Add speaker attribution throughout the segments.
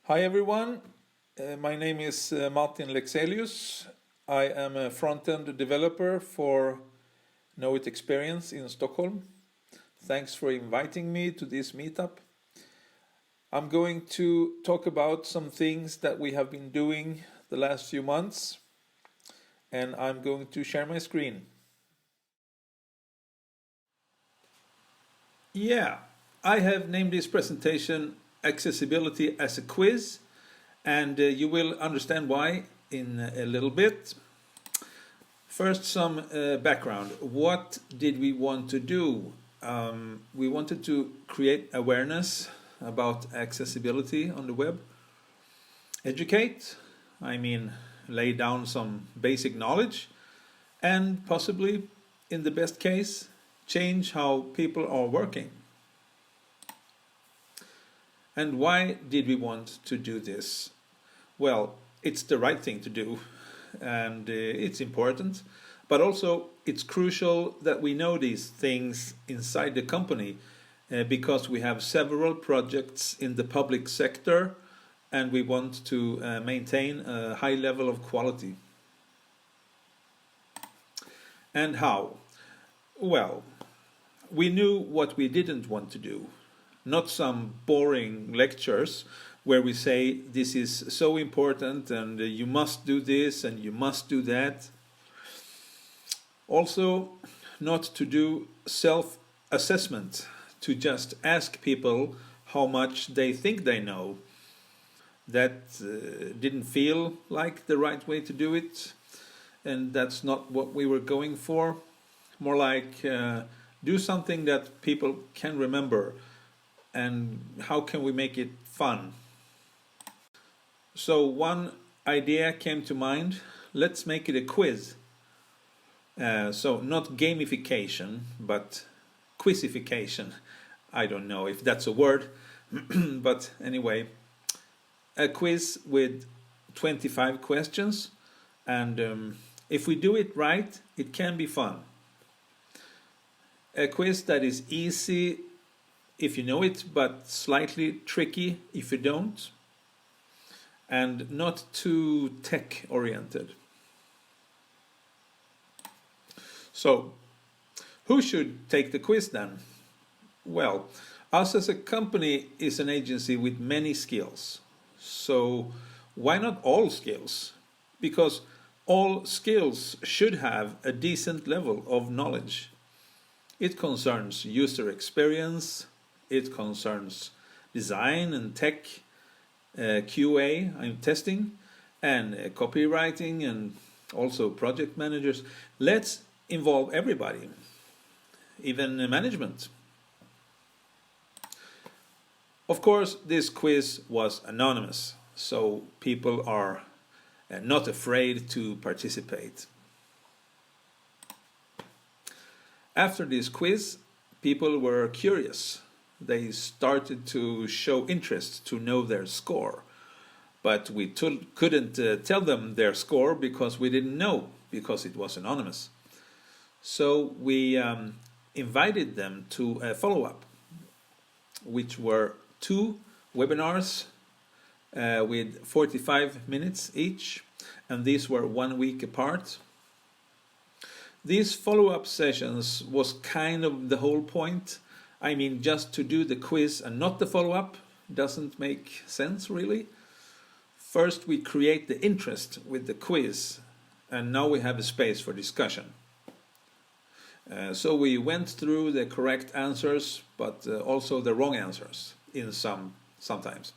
Speaker 1: Hi everyone, my name is Martin Lexelius. I am a front-end developer for Knowit Experience in Stockholm. Thanks for inviting me to this meetup. I'm going to talk about some things that we have been doing the last few months, and I'm going to share my screen. Yeah, I have named this presentation Accessibility as a Quiz, and you will understand why in a little bit. First, some background. What did we want to do? We wanted to create awareness about accessibility on the web. Educate, lay down some basic knowledge, and possibly, in the best case, change how people are working. And why did we want to do this? Well, it's the right thing to do, and it's important, but also it's crucial that we know these things inside the company because we have several projects in the public sector and we want to maintain a high level of quality. And how? Well, we knew what we didn't want to do. Not some boring lectures where we say this is so important and you must do this and you must do that. Also, not to do self-assessment, to just ask people how much they think they know. That didn't feel like the right way to do it, and that's not what we were going for. More like do something that people can remember. And how can we make it fun? So one idea came to mind. Let's make it a quiz. So not gamification, but quizification. I don't know if that's a word, but anyway, a quiz with 25 questions, and if we do it right, it can be fun. A quiz that is easy if you know it, but slightly tricky if you don't, and not too tech-oriented. So, who should take the quiz then? Well, us as a company is an agency with many skills. So, why not all skills? Because all skills should have a decent level of knowledge. It concerns user experience, it concerns design and tech, QA, testing, and copywriting, and also project managers. Let's involve everybody, even management. Of course, this quiz was anonymous, so people are not afraid to participate. After this quiz, people were curious. They started to show interest to know their score. But we couldn't tell them their score because we didn't know, because it was anonymous. So we invited them to a follow-up, which were 2 webinars with 45 minutes each, and these were 1 week apart. These follow-up sessions was kind of the whole point. Just to do the quiz and not the follow-up doesn't make sense, really. First, we create the interest with the quiz, and now we have a space for discussion. So we went through the correct answers, but also the wrong answers sometimes.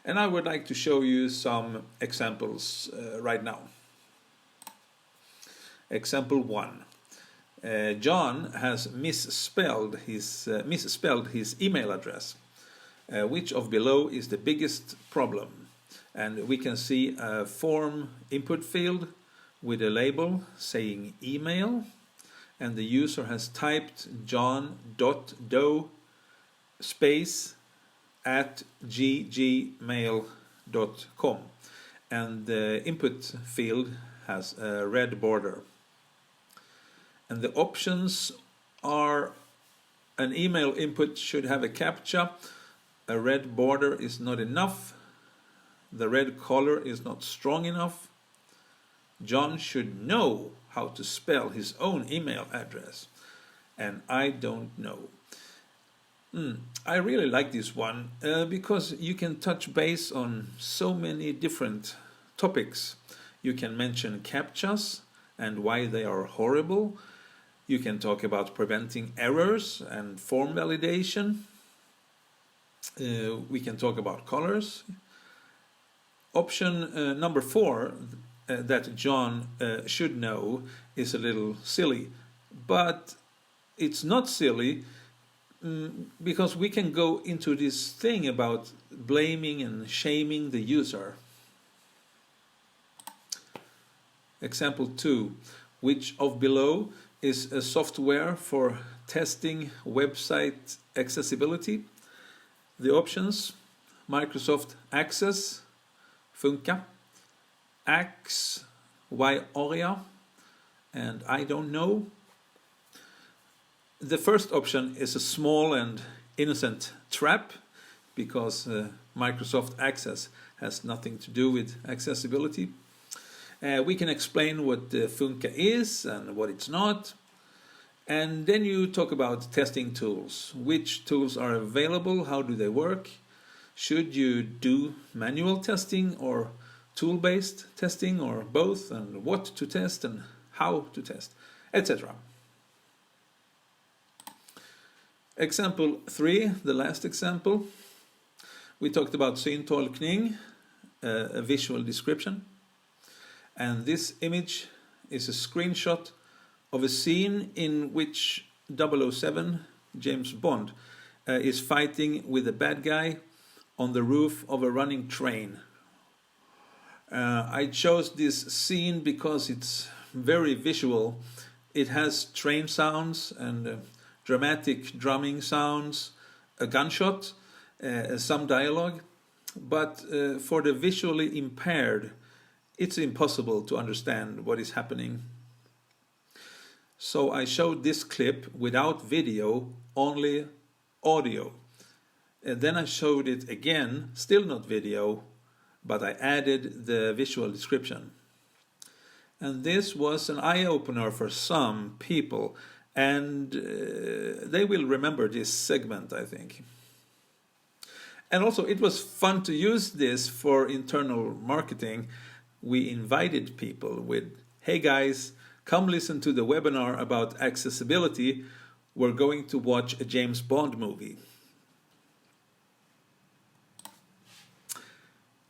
Speaker 1: And I would like to show you some examples right now. Example 1. John has misspelled his email address. Which of below is the biggest problem? And we can see a form input field with a label saying email, and the user has typed john.doe space at ggmail.com, and the input field has a red border. And the options are: an email input should have a CAPTCHA, a red border is not enough, The red color is not strong enough. John should know how to spell his own email address. And I don't know. I really like this one because you can touch base on so many different topics. You can mention CAPTCHAs and why they are horrible. You can talk about preventing errors and form validation. We can talk about colors. Option number 4 that John should know is a little silly, but it's not silly because we can go into this thing about blaming and shaming the user. Example 2. Which of below is a software for testing website accessibility? The options: Microsoft Access, Funka, Axe, Oria, and I don't know. The first option is a small and innocent trap because Microsoft Access has nothing to do with accessibility. We can explain what Funka is and what it's not. And then you talk about testing tools. Which tools are available? How do they work? Should you do manual testing or tool-based testing or both? And what to test and how to test, etc. Example 3, the last example. We talked about syntolkning, a visual description. And this image is a screenshot of a scene in which 007, James Bond, is fighting with a bad guy on the roof of a running train. I chose this scene because it's very visual. It has train sounds and dramatic drumming sounds, a gunshot, some dialogue, but for the visually impaired, it's impossible to understand what is happening. So I showed this clip without video, only audio. And then I showed it again, still not video, but I added the visual description. And this was an eye-opener for some people, and they will remember this segment, I think. And also, it was fun to use this for internal marketing. We invited people with, hey guys, come listen to the webinar about accessibility. We're going to watch a James Bond movie.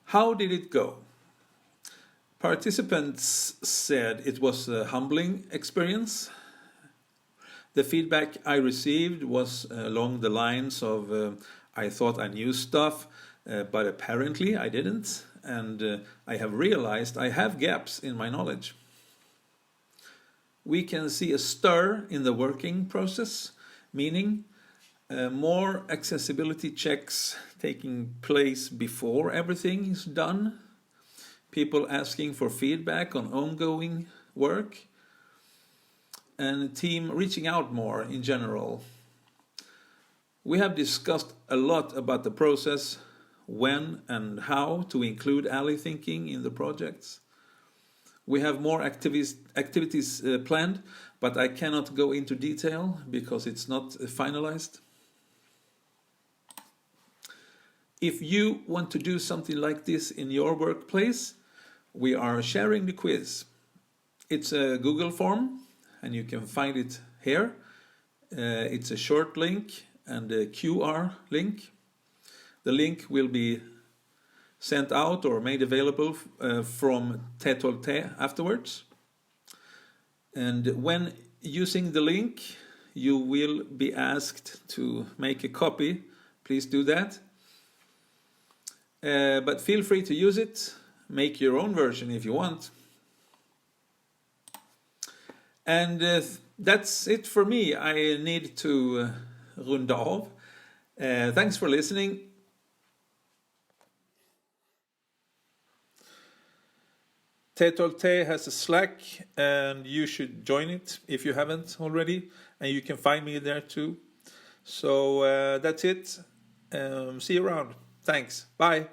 Speaker 1: How did it go? Participants said it was a humbling experience. The feedback I received was along the lines of I thought I knew stuff, but apparently I didn't, and I have realized I have gaps in my knowledge. We can see a stir in the working process, meaning more accessibility checks taking place before everything is done, people asking for feedback on ongoing work, and a team reaching out more in general. We have discussed a lot about the process, when and how to include ally thinking in the projects. We have more activities planned, but I cannot go into detail because it's not finalized. If you want to do something like this in your workplace, we are sharing the quiz. It's a Google form, and you can find it here. It's a short link and a QR link. The link will be sent out or made available from T12T afterwards. And when using the link, you will be asked to make a copy. Please do that. But feel free to use it. Make your own version if you want. And that's it for me. I need to runda av. Thanks for listening. T12T has a Slack, and you should join it if you haven't already. And you can find me there too. So that's it. See you around. Thanks. Bye.